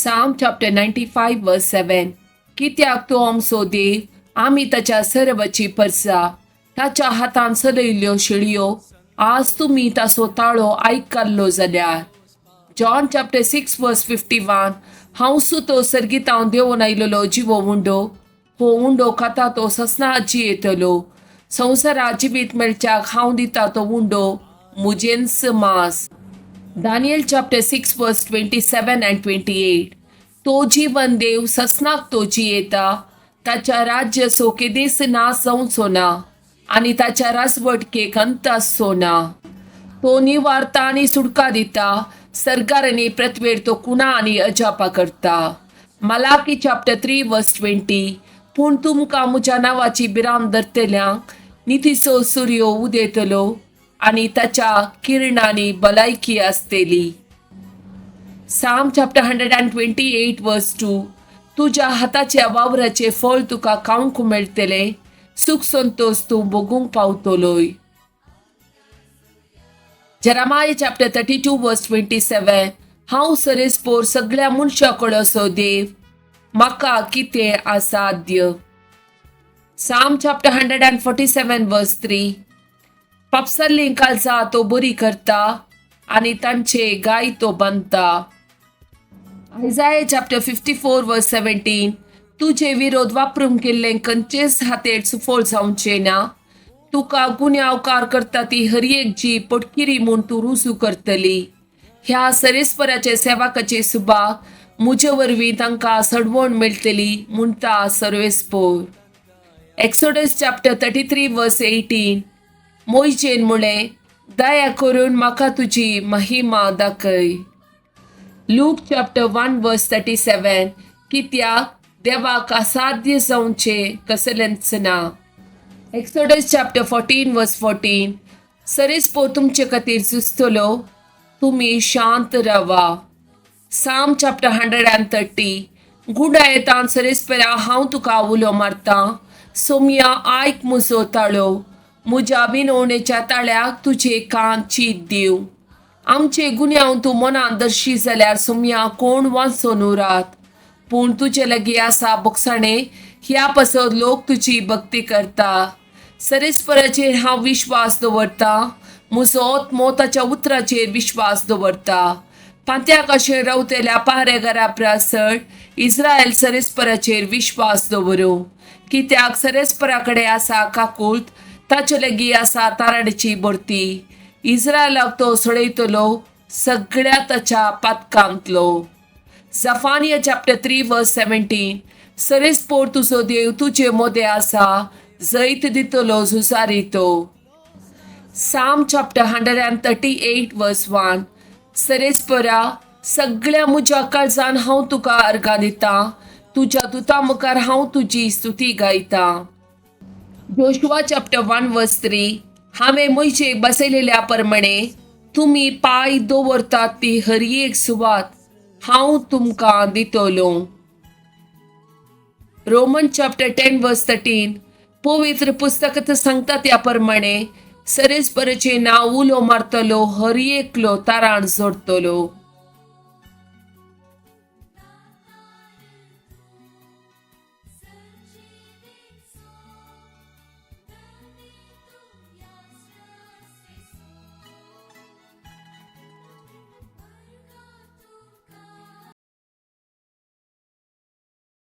Psalm chapter 95 verse 7. कित्याक तो आमचो देव, आमी ताच्या सर्वची परसा, ताच्या हातान चलयल्ल्यो शिळयो, आज तुमी ताचो ताळो आयकल्लो जाल्यार. John chapter 6 verse 51. हांव सुतो सर्गीत हांव देंवन आयलोलो जिवो उंडो, हो उंडो खाता तो ससना जियेतलो. संवसारा जिवीत मेळच्याक हांव दिता तो undo, मुजेंच mass. Daniel chapter 6 verse 27 and 28. तो जीवन देव ससनाक तो जियेता, ताच्या राज्य केदीस नास जावचो ना, आनी ताच्या राजवटकेक अंत आसचो ना. तो निवारता आनी सुटका दिता, सरकार आनी पृथ्वीर तो कुणा आनी अजापा करता. Malachi chapter 3 verse 20. पूण तुमकां म्हज्या नांवाची भिरांत धरतल्यांक नितीचो सूर्य उदेतलो, आनी ताच्या किरणांनी भलायकी आसतली. Psalm chapter 128 verse 2. तुज्या हाताच्या वावराचे फळ तुका खावंक मेळटले, सुख संतोष तूं भोगूंक पावतलोय. Jeremiah chapter 32 verse 27. हांव सरेस्पोर सगळ्या मनशाकडचो देव, म्हाका कितें असाध्य. Psalm chapter 147 verse 3. पापसाल्लीं काळजां तो बरी करता, आनी तांचे गाय तो बांदता. Isaiah chapter 54 verse 17. तुझे विरोध वापरून केल्लें खंयचेच हातेर सुफोळ जावचें ना. तुका गुन्यांवकार करता ती हर एक जीव पटकिरी म्हूण तूं रुजू करतली. ह्या सरेस्पराचे सेवकाची सुबाक म्हजे वरवीं तांकां सडवण मेळटली म्हणटा सर्वेस्पोर. Exodus chapter 33 verse 18. मोइशेन म्हळें, दया करून म्हाका तुजी महिमा दाखय. Luke chapter 1 verse 37. कित्याक देवाक असाध्य जावचें कसलेंच ना. Exodus chapter 14 verse 14. सरेस्पो तुमचे खातीर झुजतलो, तुमी शांत रावा. Psalm chapter 130. गुडायेतान सरेस्परा हांव तुका उलो मारतां, सोम्या आयक म्हजो ताळो, म्हज्या विनवणेच्या ताळ्याक तुजे कान चीत दिव. आमचे गुन्यांव तूं मनान दर्शी जाल्यार सोम्या कोण वाचून उरात. पूण तुजे लागीं आसा बोगसाणें, ह्या पासत लोक तुजी भक्ती करता. सरेस्पराचेर हांव विश्वास दवरता, म्हजो आत्मो ताच्या उतराचेर विश्वास दवरता. पांत्याक अशें रावतल्या पहारेकारा प्रासड इस्रायल सरेस्पराचेर विश्वास दवरूं. कित्याक सरेस्परा कडेन आसा काकूळट, ताचे लागीं आसा तारणाची भरती. इस्रायलाक तो सोडयतलो सगळ्या ताच्या पातकांतलो. Zephaniah chapter 3 verse 17. सरेस्पोर तुजो देव तुजे मोदे आसा, जैत दितलो झुजारितो. Psalm chapter 138 verse 1. सरेस्परा सगळ्या म्हज्या काळजान हांव तुका अर्घा दिता, तुज्या दुता मुखार हांव तुजी स्तुती गायता. Joshua chapter 1 verse 3. हांवें मोइशेक बसयलेल्या प्रमाणे तुमी पाय दवरतात ती हर एक सुवात हांव तुमकां दितलो. Roman chapter 10 verse 13. पवित्र पुस्तकात सांगता त्या प्रमाणे सरेस्पराचें नांव उलो मारतलो हर एकलो ताराण जोडतलो.